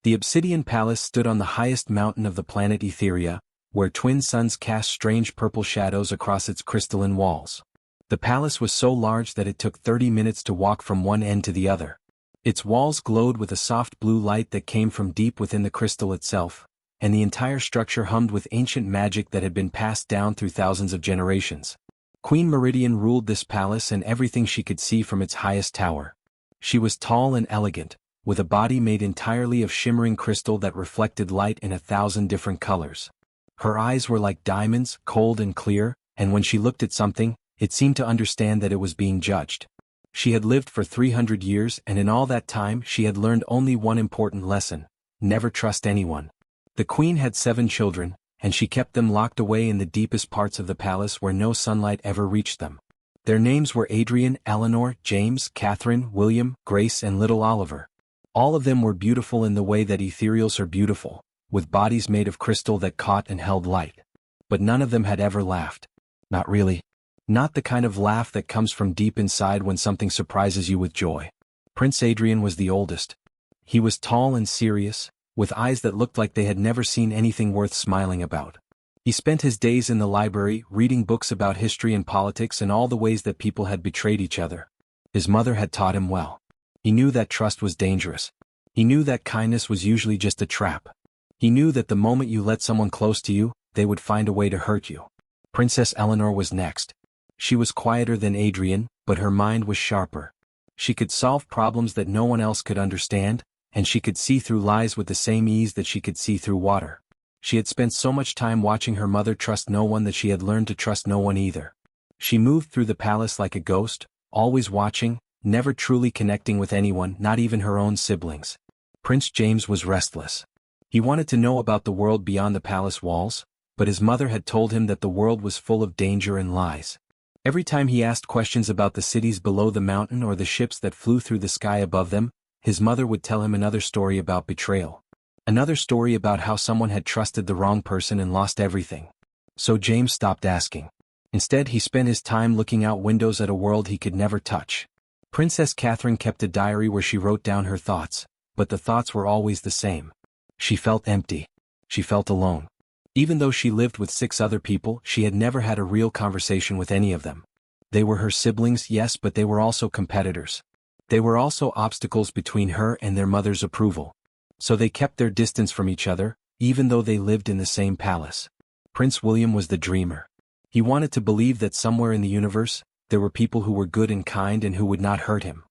The Obsidian Palace stood on the highest mountain of the planet Etheria, where twin suns cast strange purple shadows across its crystalline walls. The palace was so large that it took 30 minutes to walk from one end to the other. Its walls glowed with a soft blue light that came from deep within the crystal itself, and the entire structure hummed with ancient magic that had been passed down through thousands of generations. Queen Meridian ruled this palace and everything she could see from its highest tower. She was tall and elegant, with a body made entirely of shimmering crystal that reflected light in 1,000 different colors. Her eyes were like diamonds, cold and clear, and when she looked at something, it seemed to understand that it was being judged. She had lived for 300 years, and in all that time she had learned only one important lesson: never trust anyone. The queen had 7 children, and she kept them locked away in the deepest parts of the palace where no sunlight ever reached them. Their names were Adrian, Eleanor, James, Catherine, William, Grace, and little Oliver. All of them were beautiful in the way that ethereals are beautiful, with bodies made of crystal that caught and held light. But none of them had ever laughed. Not really. Not the kind of laugh that comes from deep inside when something surprises you with joy. Prince Adrian was the oldest. He was tall and serious, with eyes that looked like they had never seen anything worth smiling about. He spent his days in the library, reading books about history and politics and all the ways that people had betrayed each other. His mother had taught him well. He knew that trust was dangerous. He knew that kindness was usually just a trap. He knew that the moment you let someone close to you, they would find a way to hurt you. Princess Eleanor was next. She was quieter than Adrian, but her mind was sharper. She could solve problems that no one else could understand, and she could see through lies with the same ease that she could see through water. She had spent so much time watching her mother trust no one that she had learned to trust no one either. She moved through the palace like a ghost, always watching, never truly connecting with anyone, not even her own siblings. Prince James was restless. He wanted to know about the world beyond the palace walls, but his mother had told him that the world was full of danger and lies. Every time he asked questions about the cities below the mountain or the ships that flew through the sky above them, his mother would tell him another story about betrayal. Another story about how someone had trusted the wrong person and lost everything. So James stopped asking. Instead, he spent his time looking out windows at a world he could never touch. Princess Catherine kept a diary where she wrote down her thoughts, but the thoughts were always the same. She felt empty. She felt alone. Even though she lived with 6 other people, she had never had a real conversation with any of them. They were her siblings, yes, but they were also competitors. They were also obstacles between her and their mother's approval. So they kept their distance from each other, even though they lived in the same palace. Prince William was the dreamer. He wanted to believe that somewhere in the universe, there were people who were good and kind and who would not hurt him.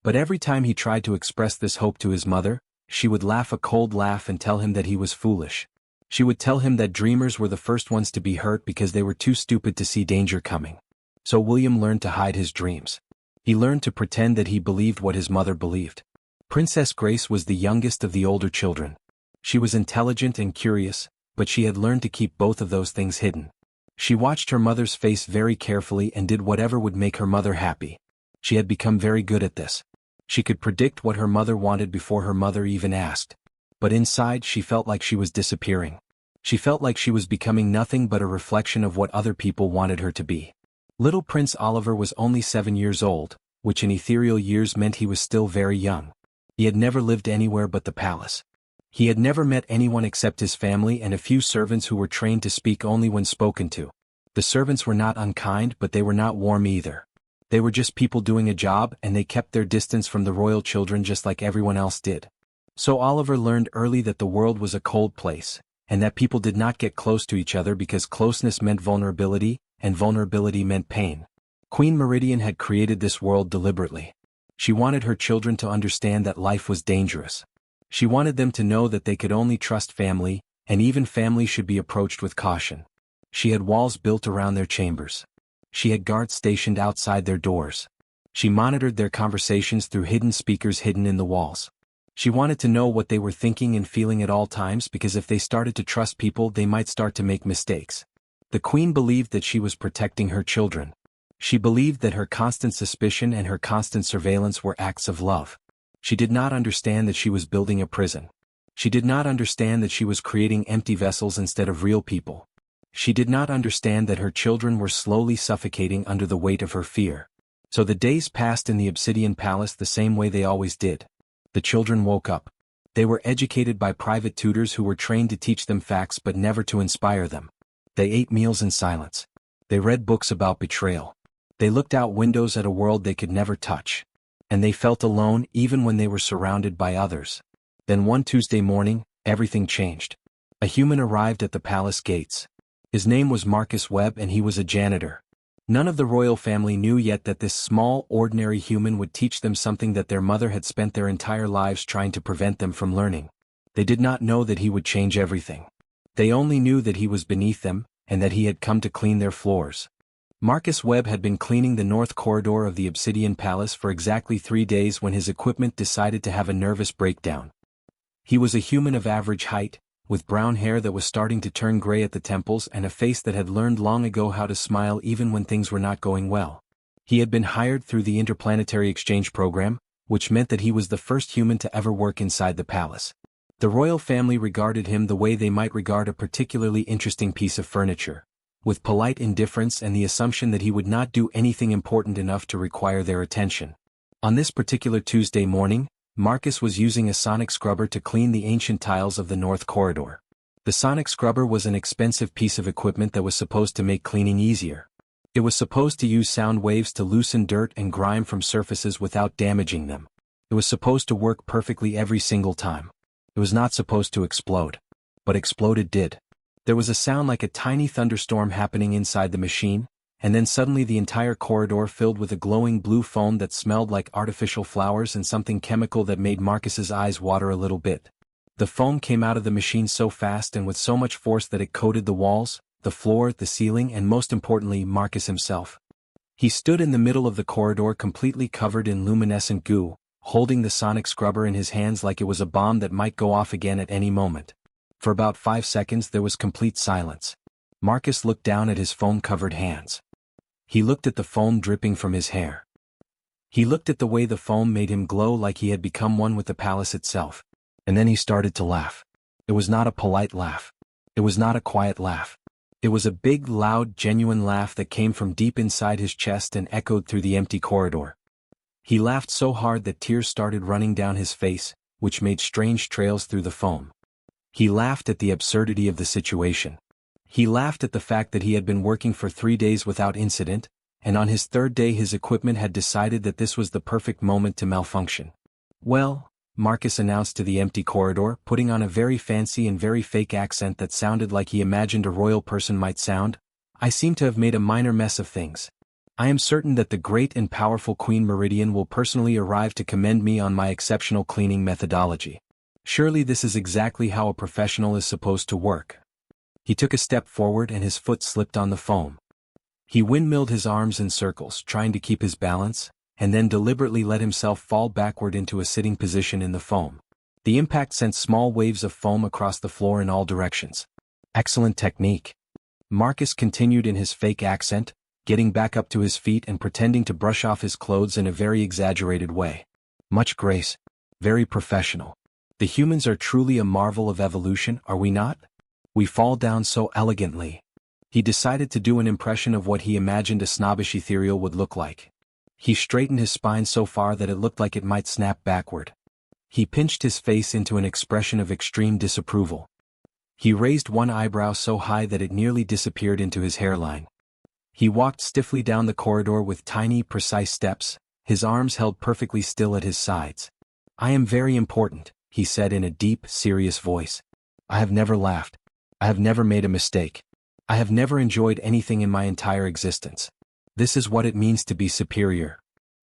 But every time he tried to express this hope to his mother, she would laugh a cold laugh and tell him that he was foolish. She would tell him that dreamers were the first ones to be hurt because they were too stupid to see danger coming. So William learned to hide his dreams. He learned to pretend that he believed what his mother believed. Princess Grace was the youngest of the older children. She was intelligent and curious, but she had learned to keep both of those things hidden. She watched her mother's face very carefully and did whatever would make her mother happy. She had become very good at this. She could predict what her mother wanted before her mother even asked. But inside she felt like she was disappearing. She felt like she was becoming nothing but a reflection of what other people wanted her to be. Little Prince Oliver was only 7 years old, which in ethereal years meant he was still very young. He had never lived anywhere but the palace. He had never met anyone except his family and a few servants who were trained to speak only when spoken to. The servants were not unkind, but they were not warm either. They were just people doing a job, and they kept their distance from the royal children just like everyone else did. So Oliver learned early that the world was a cold place, and that people did not get close to each other because closeness meant vulnerability, and vulnerability meant pain. Queen Meridian had created this world deliberately. She wanted her children to understand that life was dangerous. She wanted them to know that they could only trust family, and even family should be approached with caution. She had walls built around their chambers. She had guards stationed outside their doors. She monitored their conversations through hidden speakers hidden in the walls. She wanted to know what they were thinking and feeling at all times because if they started to trust people, they might start to make mistakes. The queen believed that she was protecting her children. She believed that her constant suspicion and her constant surveillance were acts of love. She did not understand that she was building a prison. She did not understand that she was creating empty vessels instead of real people. She did not understand that her children were slowly suffocating under the weight of her fear. So the days passed in the Obsidian Palace the same way they always did. The children woke up. They were educated by private tutors who were trained to teach them facts but never to inspire them. They ate meals in silence. They read books about betrayal. They looked out windows at a world they could never touch. And they felt alone even when they were surrounded by others. Then one Tuesday morning, everything changed. A human arrived at the palace gates. His name was Marcus Webb and he was a janitor. None of the royal family knew yet that this small, ordinary human would teach them something that their mother had spent their entire lives trying to prevent them from learning. They did not know that he would change everything. They only knew that he was beneath them, and that he had come to clean their floors. Marcus Webb had been cleaning the north corridor of the Obsidian Palace for exactly 3 days when his equipment decided to have a nervous breakdown. He was a human of average height, with brown hair that was starting to turn gray at the temples and a face that had learned long ago how to smile even when things were not going well. He had been hired through the Interplanetary Exchange Program, which meant that he was the first human to ever work inside the palace. The royal family regarded him the way they might regard a particularly interesting piece of furniture, with polite indifference and the assumption that he would not do anything important enough to require their attention. On this particular Tuesday morning, Marcus was using a sonic scrubber to clean the ancient tiles of the north corridor. The sonic scrubber was an expensive piece of equipment that was supposed to make cleaning easier. It was supposed to use sound waves to loosen dirt and grime from surfaces without damaging them. It was supposed to work perfectly every single time. It was not supposed to explode. But explode it did. There was a sound like a tiny thunderstorm happening inside the machine, and then suddenly the entire corridor filled with a glowing blue foam that smelled like artificial flowers and something chemical that made Marcus's eyes water a little bit. The foam came out of the machine so fast and with so much force that it coated the walls, the floor, the ceiling, and most importantly, Marcus himself. He stood in the middle of the corridor completely covered in luminescent goo, holding the sonic scrubber in his hands like it was a bomb that might go off again at any moment. For about 5 seconds there was complete silence. Marcus looked down at his foam-covered hands. He looked at the foam dripping from his hair. He looked at the way the foam made him glow like he had become one with the palace itself. And then he started to laugh. It was not a polite laugh. It was not a quiet laugh. It was a big, loud, genuine laugh that came from deep inside his chest and echoed through the empty corridor. He laughed so hard that tears started running down his face, which made strange trails through the foam. He laughed at the absurdity of the situation. He laughed at the fact that he had been working for 3 days without incident, and on his 3rd day his equipment had decided that this was the perfect moment to malfunction. "Well," Marcus announced to the empty corridor, putting on a very fancy and very fake accent that sounded like he imagined a royal person might sound, "I seem to have made a minor mess of things. I am certain that the great and powerful Queen Meridian will personally arrive to commend me on my exceptional cleaning methodology. Surely this is exactly how a professional is supposed to work." He took a step forward and his foot slipped on the foam. He windmilled his arms in circles, trying to keep his balance, and then deliberately let himself fall backward into a sitting position in the foam. The impact sent small waves of foam across the floor in all directions. "Excellent technique." Marcus continued in his fake accent, getting back up to his feet and pretending to brush off his clothes in a very exaggerated way. "Much grace. Very professional. The humans are truly a marvel of evolution, are we not? We fall down so elegantly." He decided to do an impression of what he imagined a snobbish ethereal would look like. He straightened his spine so far that it looked like it might snap backward. He pinched his face into an expression of extreme disapproval. He raised one eyebrow so high that it nearly disappeared into his hairline. He walked stiffly down the corridor with tiny, precise steps, his arms held perfectly still at his sides. "I am very important," he said in a deep, serious voice. "I have never laughed. I have never made a mistake. I have never enjoyed anything in my entire existence. This is what it means to be superior."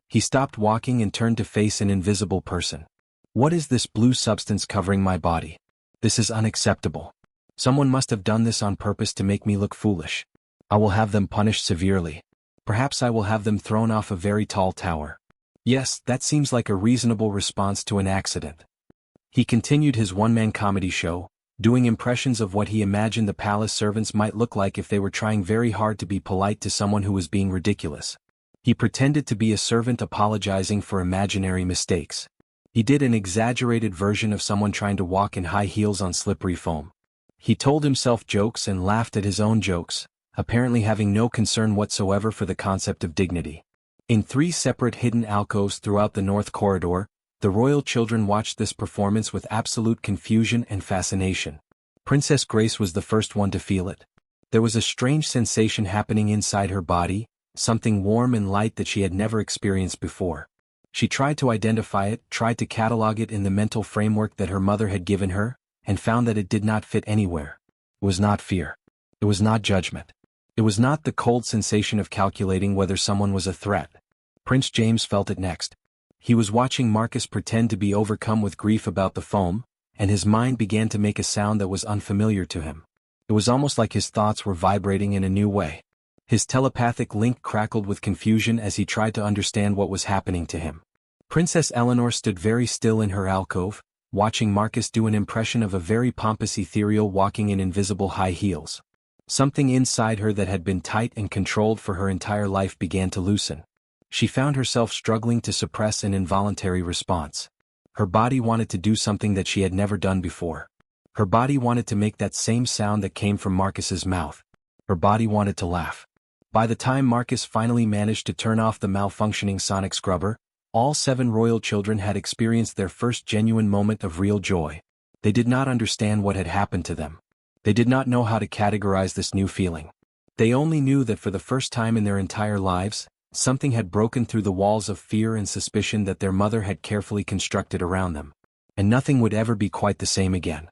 He stopped walking and turned to face an invisible person. "What is this blue substance covering my body? This is unacceptable. Someone must have done this on purpose to make me look foolish. I will have them punished severely. Perhaps I will have them thrown off a very tall tower. Yes, that seems like a reasonable response to an accident." He continued his one-man comedy show, doing impressions of what he imagined the palace servants might look like if they were trying very hard to be polite to someone who was being ridiculous. He pretended to be a servant apologizing for imaginary mistakes. He did an exaggerated version of someone trying to walk in high heels on slippery foam. He told himself jokes and laughed at his own jokes, apparently having no concern whatsoever for the concept of dignity. In 3 separate hidden alcoves throughout the north corridor, The royal children watched this performance with absolute confusion and fascination. Princess Grace was the first one to feel it. There was a strange sensation happening inside her body, something warm and light that she had never experienced before. She tried to identify it, tried to catalog it in the mental framework that her mother had given her, and found that it did not fit anywhere. It was not fear. It was not judgment. It was not the cold sensation of calculating whether someone was a threat. Prince James felt it next. He was watching Marcus pretend to be overcome with grief about the foam, and his mind began to make a sound that was unfamiliar to him. It was almost like his thoughts were vibrating in a new way. His telepathic link crackled with confusion as he tried to understand what was happening to him. Princess Eleanor stood very still in her alcove, watching Marcus do an impression of a very pompous ethereal walking in invisible high heels. Something inside her that had been tight and controlled for her entire life began to loosen. She found herself struggling to suppress an involuntary response. Her body wanted to do something that she had never done before. Her body wanted to make that same sound that came from Marcus's mouth. Her body wanted to laugh. By the time Marcus finally managed to turn off the malfunctioning sonic scrubber, all 7 royal children had experienced their first genuine moment of real joy. They did not understand what had happened to them. They did not know how to categorize this new feeling. They only knew that for the first time in their entire lives, something had broken through the walls of fear and suspicion that their mother had carefully constructed around them. And nothing would ever be quite the same again.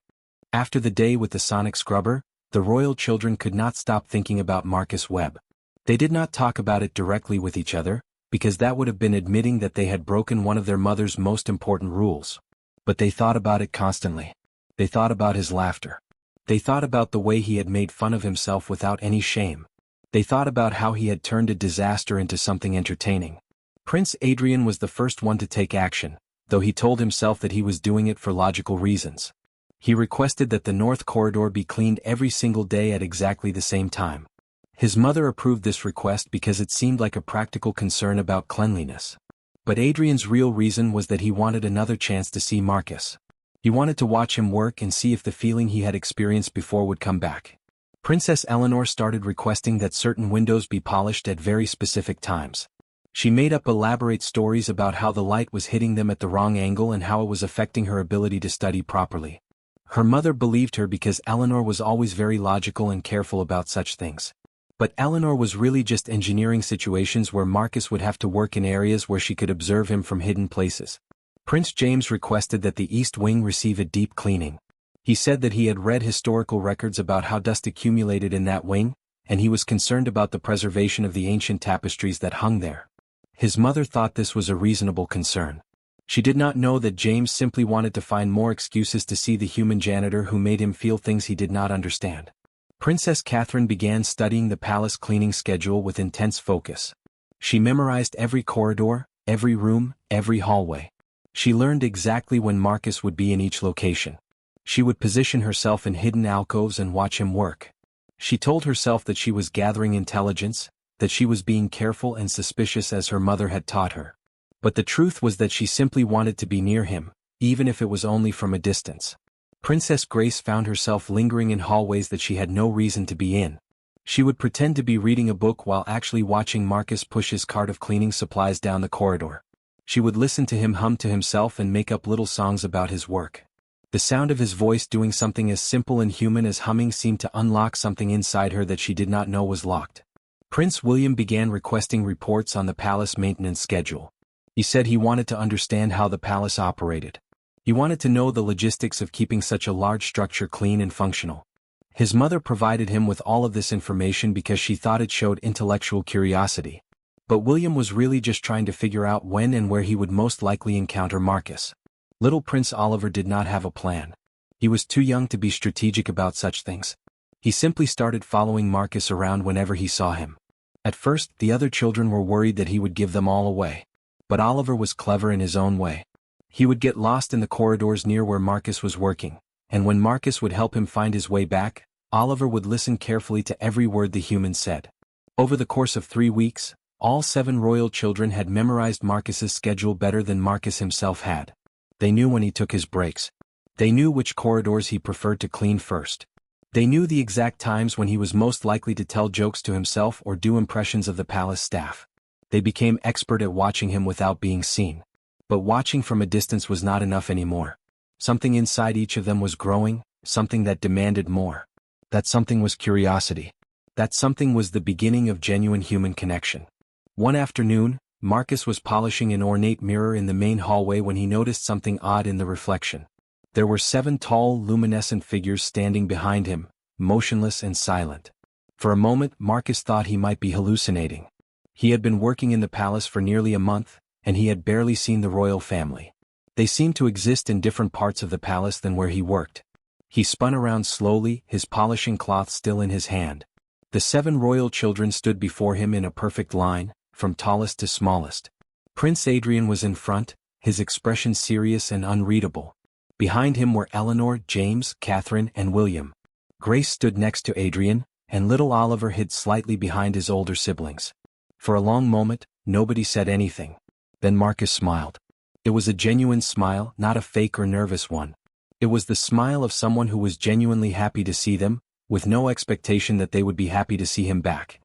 After the day with the sonic scrubber, the royal children could not stop thinking about Marcus Webb. They did not talk about it directly with each other, because that would have been admitting that they had broken one of their mother's most important rules. But they thought about it constantly. They thought about his laughter. They thought about the way he had made fun of himself without any shame. They thought about how he had turned a disaster into something entertaining. Prince Adrian was the first one to take action, though he told himself that he was doing it for logical reasons. He requested that the north corridor be cleaned every single day at exactly the same time. His mother approved this request because it seemed like a practical concern about cleanliness. But Adrian's real reason was that he wanted another chance to see Marcus. He wanted to watch him work and see if the feeling he had experienced before would come back. Princess Eleanor started requesting that certain windows be polished at very specific times. She made up elaborate stories about how the light was hitting them at the wrong angle and how it was affecting her ability to study properly. Her mother believed her because Eleanor was always very logical and careful about such things. But Eleanor was really just engineering situations where Marcus would have to work in areas where she could observe him from hidden places. Prince James requested that the East Wing receive a deep cleaning. He said that he had read historical records about how dust accumulated in that wing, and he was concerned about the preservation of the ancient tapestries that hung there. His mother thought this was a reasonable concern. She did not know that James simply wanted to find more excuses to see the human janitor who made him feel things he did not understand. Princess Catherine began studying the palace cleaning schedule with intense focus. She memorized every corridor, every room, every hallway. She learned exactly when Marcus would be in each location. She would position herself in hidden alcoves and watch him work. She told herself that she was gathering intelligence, that she was being careful and suspicious as her mother had taught her. But the truth was that she simply wanted to be near him, even if it was only from a distance. Princess Grace found herself lingering in hallways that she had no reason to be in. She would pretend to be reading a book while actually watching Marcus push his cart of cleaning supplies down the corridor. She would listen to him hum to himself and make up little songs about his work. The sound of his voice doing something as simple and human as humming seemed to unlock something inside her that she did not know was locked. Prince William began requesting reports on the palace maintenance schedule. He said he wanted to understand how the palace operated. He wanted to know the logistics of keeping such a large structure clean and functional. His mother provided him with all of this information because she thought it showed intellectual curiosity. But William was really just trying to figure out when and where he would most likely encounter Marcus. Little Prince Oliver did not have a plan. He was too young to be strategic about such things. He simply started following Marcus around whenever he saw him. At first, the other children were worried that he would give them all away. But Oliver was clever in his own way. He would get lost in the corridors near where Marcus was working, and when Marcus would help him find his way back, Oliver would listen carefully to every word the human said. Over the course of 3 weeks, all 7 royal children had memorized Marcus's schedule better than Marcus himself had. They knew when he took his breaks. They knew which corridors he preferred to clean first. They knew the exact times when he was most likely to tell jokes to himself or do impressions of the palace staff. They became expert at watching him without being seen. But watching from a distance was not enough anymore. Something inside each of them was growing, something that demanded more. That something was curiosity. That something was the beginning of genuine human connection. One afternoon, Marcus was polishing an ornate mirror in the main hallway when he noticed something odd in the reflection. There were 7 tall, luminescent figures standing behind him, motionless and silent. For a moment Marcus thought he might be hallucinating. He had been working in the palace for nearly a month, and he had barely seen the royal family. They seemed to exist in different parts of the palace than where he worked. He spun around slowly, his polishing cloth still in his hand. The 7 royal children stood before him in a perfect line, from tallest to smallest. Prince Adrian was in front, his expression serious and unreadable. Behind him were Eleanor, James, Catherine, and William. Grace stood next to Adrian, and little Oliver hid slightly behind his older siblings. For a long moment, nobody said anything. Then Marcus smiled. It was a genuine smile, not a fake or nervous one. It was the smile of someone who was genuinely happy to see them, with no expectation that they would be happy to see him back.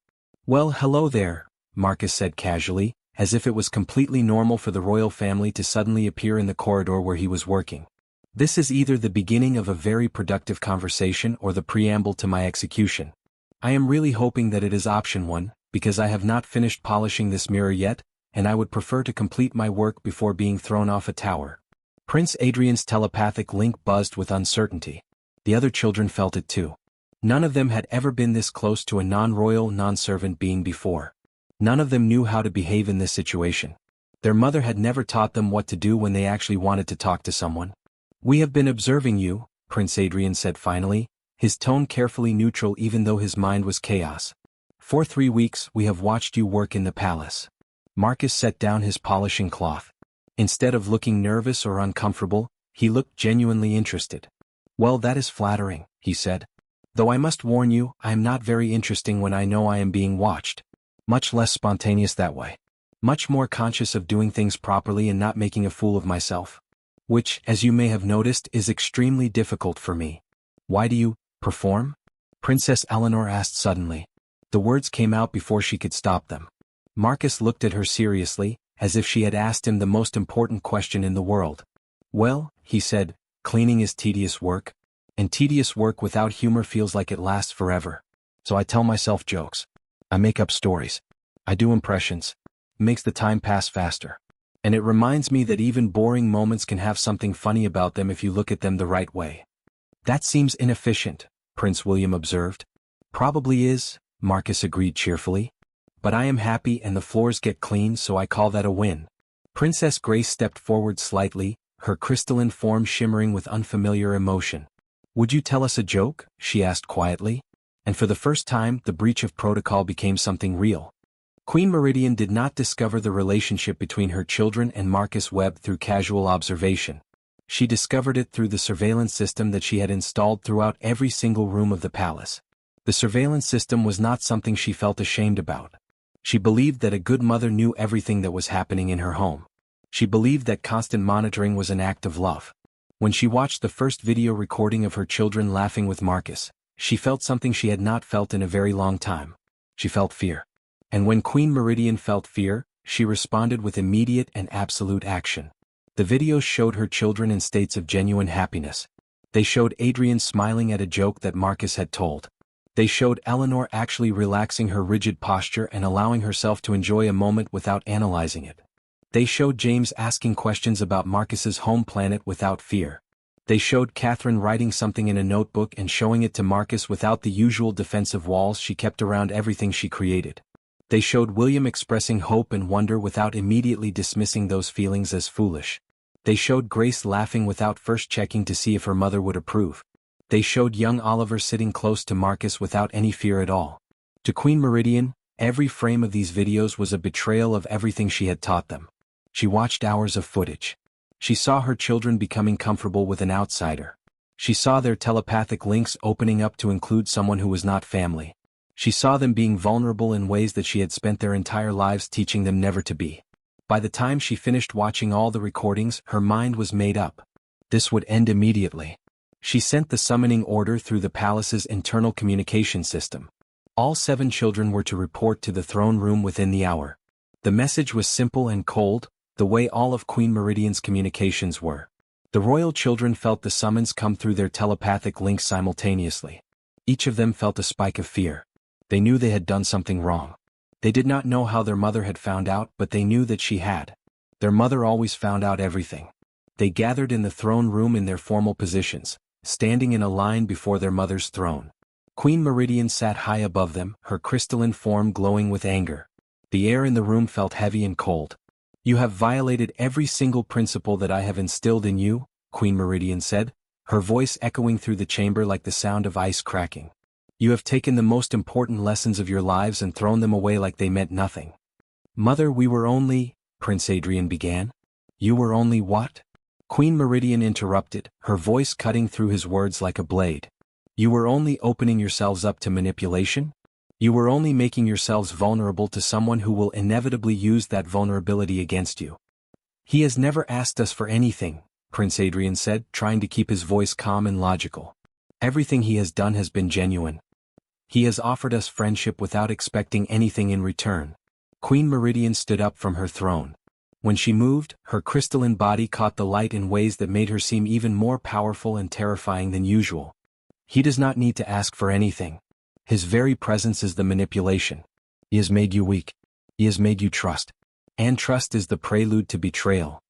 "Well, hello there," Marcus said casually, as if it was completely normal for the royal family to suddenly appear in the corridor where he was working. "This is either the beginning of a very productive conversation or the preamble to my execution. I am really hoping that it is option 1, because I have not finished polishing this mirror yet, and I would prefer to complete my work before being thrown off a tower." Prince Adrian's telepathic link buzzed with uncertainty. The other children felt it too. None of them had ever been this close to a non-royal, non-servant being before. None of them knew how to behave in this situation. Their mother had never taught them what to do when they actually wanted to talk to someone. "We have been observing you," Prince Adrian said finally, his tone carefully neutral even though his mind was chaos. "For 3 weeks we have watched you work in the palace." Marcus set down his polishing cloth. Instead of looking nervous or uncomfortable, he looked genuinely interested. "Well, that is flattering," he said. "Though I must warn you, I am not very interesting when I know I am being watched. Much less spontaneous that way. Much more conscious of doing things properly and not making a fool of myself. Which, as you may have noticed, is extremely difficult for me." "Why do you perform?" Princess Eleanor asked suddenly. The words came out before she could stop them. Marcus looked at her seriously, as if she had asked him the most important question in the world. "Well," he said, "cleaning is tedious work. And tedious work without humor feels like it lasts forever. So I tell myself jokes. I make up stories. I do impressions. It makes the time pass faster. And it reminds me that even boring moments can have something funny about them if you look at them the right way." "That seems inefficient," Prince William observed. "Probably is," Marcus agreed cheerfully. "But I am happy and the floors get clean, so I call that a win." Princess Grace stepped forward slightly, her crystalline form shimmering with unfamiliar emotion. "Would you tell us a joke?" she asked quietly. And for the first time, the breach of protocol became something real. Queen Meridian did not discover the relationship between her children and Marcus Webb through casual observation. She discovered it through the surveillance system that she had installed throughout every single room of the palace. The surveillance system was not something she felt ashamed about. She believed that a good mother knew everything that was happening in her home. She believed that constant monitoring was an act of love. When she watched the first video recording of her children laughing with Marcus, she felt something she had not felt in a very long time. She felt fear. And when Queen Meridian felt fear, she responded with immediate and absolute action. The videos showed her children in states of genuine happiness. They showed Adrian smiling at a joke that Marcus had told. They showed Eleanor actually relaxing her rigid posture and allowing herself to enjoy a moment without analyzing it. They showed James asking questions about Marcus's home planet without fear. They showed Catherine writing something in a notebook and showing it to Marcus without the usual defensive walls she kept around everything she created. They showed William expressing hope and wonder without immediately dismissing those feelings as foolish. They showed Grace laughing without first checking to see if her mother would approve. They showed young Oliver sitting close to Marcus without any fear at all. To Queen Meridian, every frame of these videos was a betrayal of everything she had taught them. She watched hours of footage. She saw her children becoming comfortable with an outsider. She saw their telepathic links opening up to include someone who was not family. She saw them being vulnerable in ways that she had spent their entire lives teaching them never to be. By the time she finished watching all the recordings, her mind was made up. This would end immediately. She sent the summoning order through the palace's internal communication system. All 7 children were to report to the throne room within the hour. The message was simple and cold: the way all of Queen Meridian's communications were. The royal children felt the summons come through their telepathic links simultaneously. Each of them felt a spike of fear. They knew they had done something wrong. They did not know how their mother had found out, but they knew that she had. Their mother always found out everything. They gathered in the throne room in their formal positions, standing in a line before their mother's throne. Queen Meridian sat high above them, her crystalline form glowing with anger. The air in the room felt heavy and cold. "You have violated every single principle that I have instilled in you," Queen Meridian said, her voice echoing through the chamber like the sound of ice cracking. "You have taken the most important lessons of your lives and thrown them away like they meant nothing." "Mother, we were only," Prince Adrian began. "You were only what?" Queen Meridian interrupted, her voice cutting through his words like a blade. "You were only opening yourselves up to manipulation? You were only making yourselves vulnerable to someone who will inevitably use that vulnerability against you." "He has never asked us for anything," Prince Adrian said, trying to keep his voice calm and logical. "Everything he has done has been genuine. He has offered us friendship without expecting anything in return." Queen Meridian stood up from her throne. When she moved, her crystalline body caught the light in ways that made her seem even more powerful and terrifying than usual. "He does not need to ask for anything. His very presence is the manipulation. He has made you weak. He has made you trust. And trust is the prelude to betrayal."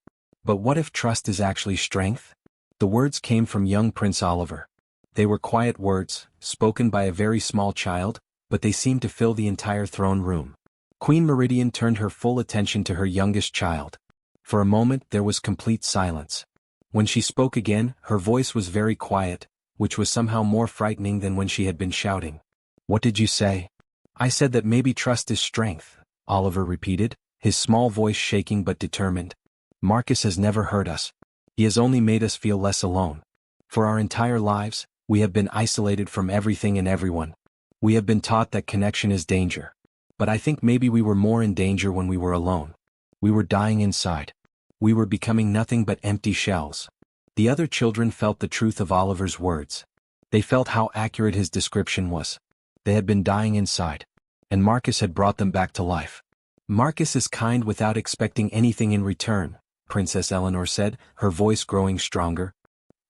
"But what if trust is actually strength?" The words came from young Prince Oliver. They were quiet words, spoken by a very small child, but they seemed to fill the entire throne room. Queen Meridian turned her full attention to her youngest child. For a moment there was complete silence. When she spoke again, her voice was very quiet, which was somehow more frightening than when she had been shouting. "What did you say?" "I said that maybe trust is strength," Oliver repeated, his small voice shaking but determined. "Marcus has never hurt us. He has only made us feel less alone. For our entire lives, we have been isolated from everything and everyone. We have been taught that connection is danger. But I think maybe we were more in danger when we were alone. We were dying inside. We were becoming nothing but empty shells." The other children felt the truth of Oliver's words. They felt how accurate his description was. They had been dying inside. And Marcus had brought them back to life. "Marcus is kind without expecting anything in return," Princess Eleanor said, her voice growing stronger.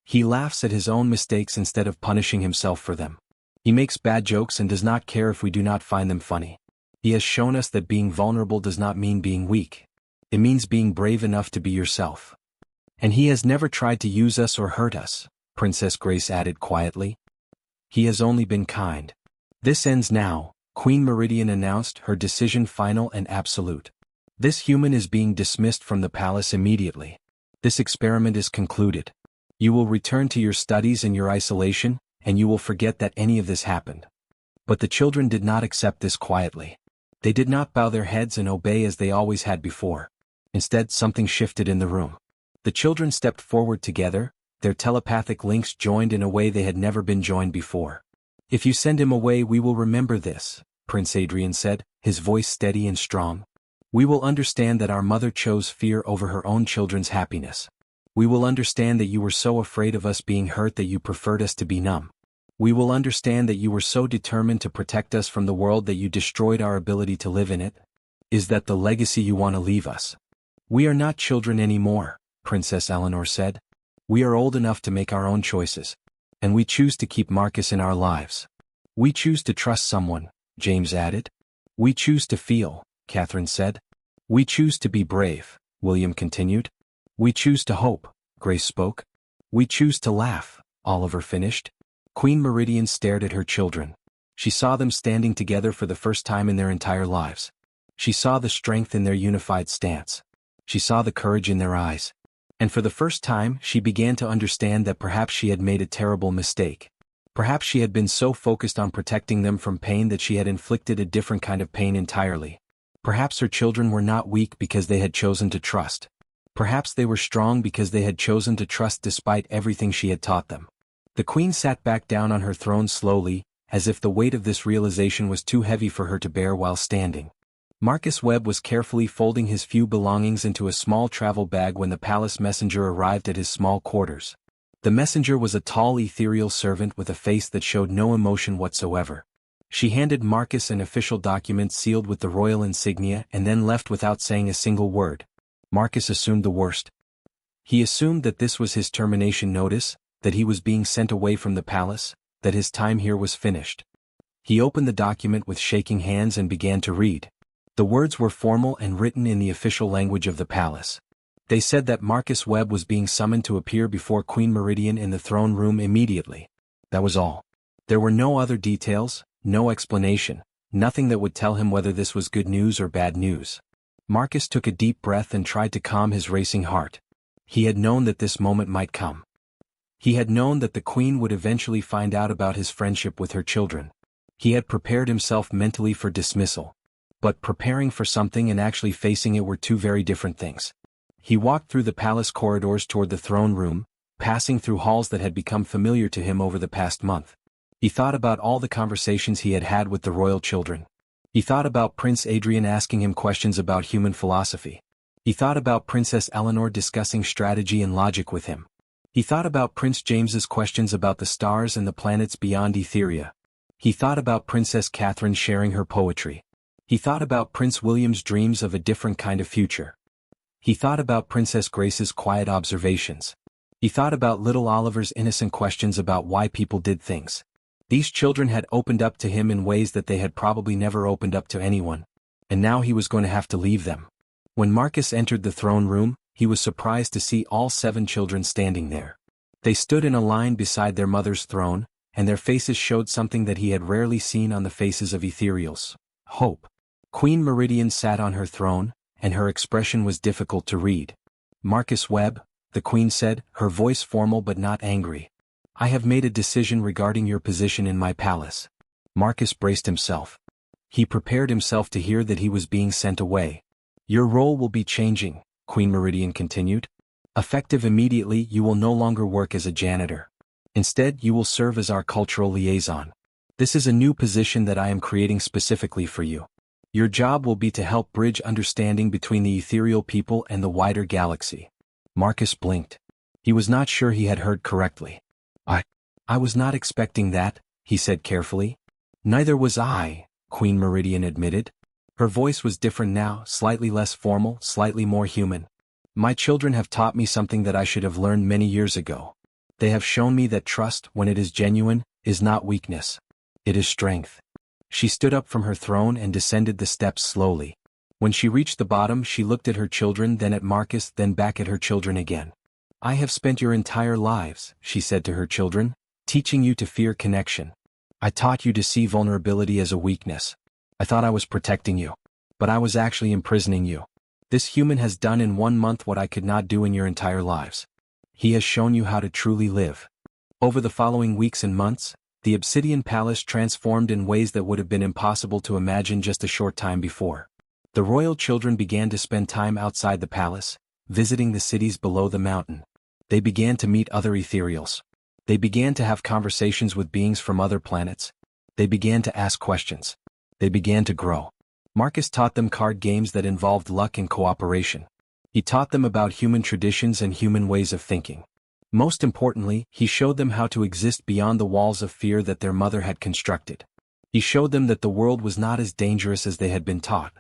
"He laughs at his own mistakes instead of punishing himself for them. He makes bad jokes and does not care if we do not find them funny. He has shown us that being vulnerable does not mean being weak. It means being brave enough to be yourself. And he has never tried to use us or hurt us," Princess Grace added quietly. "He has only been kind." "This ends now," Queen Meridian announced, her decision final and absolute. "This human is being dismissed from the palace immediately. This experiment is concluded. You will return to your studies and your isolation, and you will forget that any of this happened." But the children did not accept this quietly. They did not bow their heads and obey as they always had before. Instead, something shifted in the room. The children stepped forward together, their telepathic links joined in a way they had never been joined before. "If you send him away, we will remember this," Prince Adrian said, his voice steady and strong. "We will understand that our mother chose fear over her own children's happiness. We will understand that you were so afraid of us being hurt that you preferred us to be numb. We will understand that you were so determined to protect us from the world that you destroyed our ability to live in it. Is that the legacy you want to leave us?" "We are not children anymore," Princess Eleanor said. "We are old enough to make our own choices. And we choose to keep Marcus in our lives. We choose to trust someone," James added. "We choose to feel," Catherine said. "We choose to be brave," William continued. "We choose to hope," Grace spoke. "We choose to laugh," Oliver finished. Queen Meridian stared at her children. She saw them standing together for the first time in their entire lives. She saw the strength in their unified stance. She saw the courage in their eyes. And for the first time, she began to understand that perhaps she had made a terrible mistake. Perhaps she had been so focused on protecting them from pain that she had inflicted a different kind of pain entirely. Perhaps her children were not weak because they had chosen to trust. Perhaps they were strong because they had chosen to trust despite everything she had taught them. The queen sat back down on her throne slowly, as if the weight of this realization was too heavy for her to bear while standing. Marcus Webb was carefully folding his few belongings into a small travel bag when the palace messenger arrived at his small quarters. The messenger was a tall ethereal servant with a face that showed no emotion whatsoever. She handed Marcus an official document sealed with the royal insignia and then left without saying a single word. Marcus assumed the worst. He assumed that this was his termination notice, that he was being sent away from the palace, that his time here was finished. He opened the document with shaking hands and began to read. The words were formal and written in the official language of the palace. They said that Marcus Webb was being summoned to appear before Queen Meridian in the throne room immediately. That was all. There were no other details, no explanation, nothing that would tell him whether this was good news or bad news. Marcus took a deep breath and tried to calm his racing heart. He had known that this moment might come. He had known that the Queen would eventually find out about his friendship with her children. He had prepared himself mentally for dismissal. But preparing for something and actually facing it were two very different things. He walked through the palace corridors toward the throne room, passing through halls that had become familiar to him over the past month. He thought about all the conversations he had had with the royal children. He thought about Prince Adrian asking him questions about human philosophy. He thought about Princess Eleanor discussing strategy and logic with him. He thought about Prince James's questions about the stars and the planets beyond Etheria. He thought about Princess Catherine sharing her poetry. He thought about Prince William's dreams of a different kind of future. He thought about Princess Grace's quiet observations. He thought about little Oliver's innocent questions about why people did things. These children had opened up to him in ways that they had probably never opened up to anyone. And now he was going to have to leave them. When Marcus entered the throne room, he was surprised to see all 7 children standing there. They stood in a line beside their mother's throne, and their faces showed something that he had rarely seen on the faces of ethereals: hope. Queen Meridian sat on her throne, and her expression was difficult to read. "Marcus Webb," the Queen said, her voice formal but not angry. "I have made a decision regarding your position in my palace." Marcus braced himself. He prepared himself to hear that he was being sent away. "Your role will be changing," Queen Meridian continued. "Effective immediately, you will no longer work as a janitor. Instead, you will serve as our cultural liaison. This is a new position that I am creating specifically for you. Your job will be to help bridge understanding between the ethereal people and the wider galaxy." Marcus blinked. He was not sure he had heard correctly. I was not expecting that," he said carefully. "Neither was I," Queen Meridian admitted. Her voice was different now, slightly less formal, slightly more human. "My children have taught me something that I should have learned many years ago. They have shown me that trust, when it is genuine, is not weakness. It is strength." She stood up from her throne and descended the steps slowly. When she reached the bottom, she looked at her children, then at Marcus, then back at her children again. "I have spent your entire lives," she said to her children, "teaching you to fear connection. I taught you to see vulnerability as a weakness. I thought I was protecting you. But I was actually imprisoning you. This human has done in 1 month what I could not do in your entire lives. He has shown you how to truly live." Over the following weeks and months, the Obsidian Palace transformed in ways that would have been impossible to imagine just a short time before. The royal children began to spend time outside the palace, visiting the cities below the mountain. They began to meet other ethereals. They began to have conversations with beings from other planets. They began to ask questions. They began to grow. Marcus taught them card games that involved luck and cooperation. He taught them about human traditions and human ways of thinking. Most importantly, he showed them how to exist beyond the walls of fear that their mother had constructed. He showed them that the world was not as dangerous as they had been taught.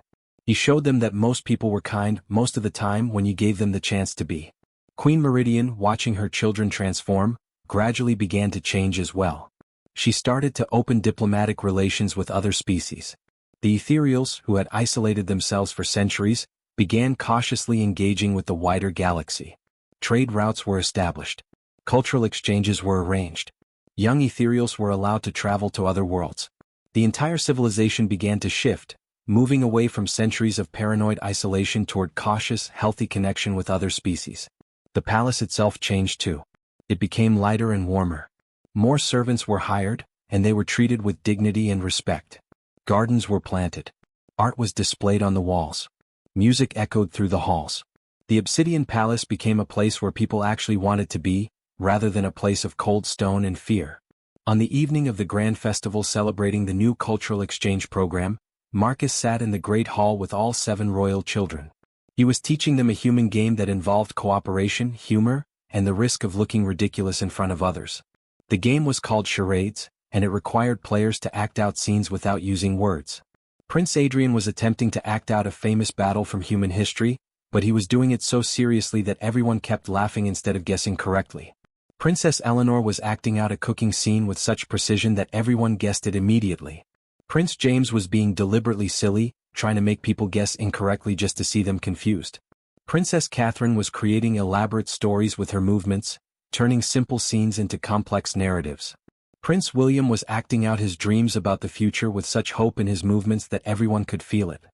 He showed them that most people were kind most of the time when you gave them the chance to be. Queen Meridian, watching her children transform, gradually began to change as well. She started to open diplomatic relations with other species. The ethereals, who had isolated themselves for centuries, began cautiously engaging with the wider galaxy. Trade routes were established. Cultural exchanges were arranged. Young ethereals were allowed to travel to other worlds. The entire civilization began to shift, moving away from centuries of paranoid isolation toward cautious, healthy connection with other species. The palace itself changed too. It became lighter and warmer. More servants were hired, and they were treated with dignity and respect. Gardens were planted. Art was displayed on the walls. Music echoed through the halls. The Obsidian Palace became a place where people actually wanted to be, rather than a place of cold stone and fear. On the evening of the grand festival celebrating the new cultural exchange program, Marcus sat in the great hall with all 7 royal children. He was teaching them a human game that involved cooperation, humor, and the risk of looking ridiculous in front of others. The game was called charades, and it required players to act out scenes without using words. Prince Adrian was attempting to act out a famous battle from human history, but he was doing it so seriously that everyone kept laughing instead of guessing correctly. Princess Eleanor was acting out a cooking scene with such precision that everyone guessed it immediately. Prince James was being deliberately silly, trying to make people guess incorrectly just to see them confused. Princess Catherine was creating elaborate stories with her movements, turning simple scenes into complex narratives. Prince William was acting out his dreams about the future with such hope in his movements that everyone could feel it.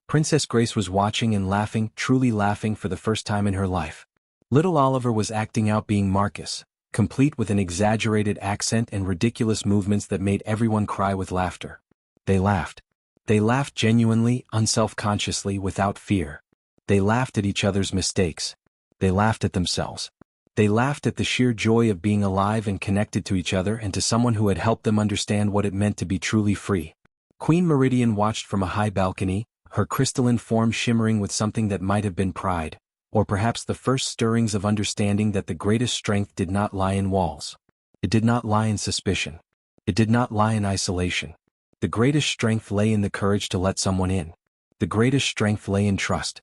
Princess Grace was watching and laughing, truly laughing for the first time in her life. Little Oliver was acting out being Marcus, complete with an exaggerated accent and ridiculous movements that made everyone cry with laughter. They laughed. They laughed genuinely, unself-consciously, without fear. They laughed at each other's mistakes. They laughed at themselves. They laughed at the sheer joy of being alive and connected to each other and to someone who had helped them understand what it meant to be truly free. Queen Meridian watched from a high balcony, her crystalline form shimmering with something that might have been pride, or perhaps the first stirrings of understanding that the greatest strength did not lie in walls. It did not lie in suspicion. It did not lie in isolation. The greatest strength lay in the courage to let someone in. The greatest strength lay in trust.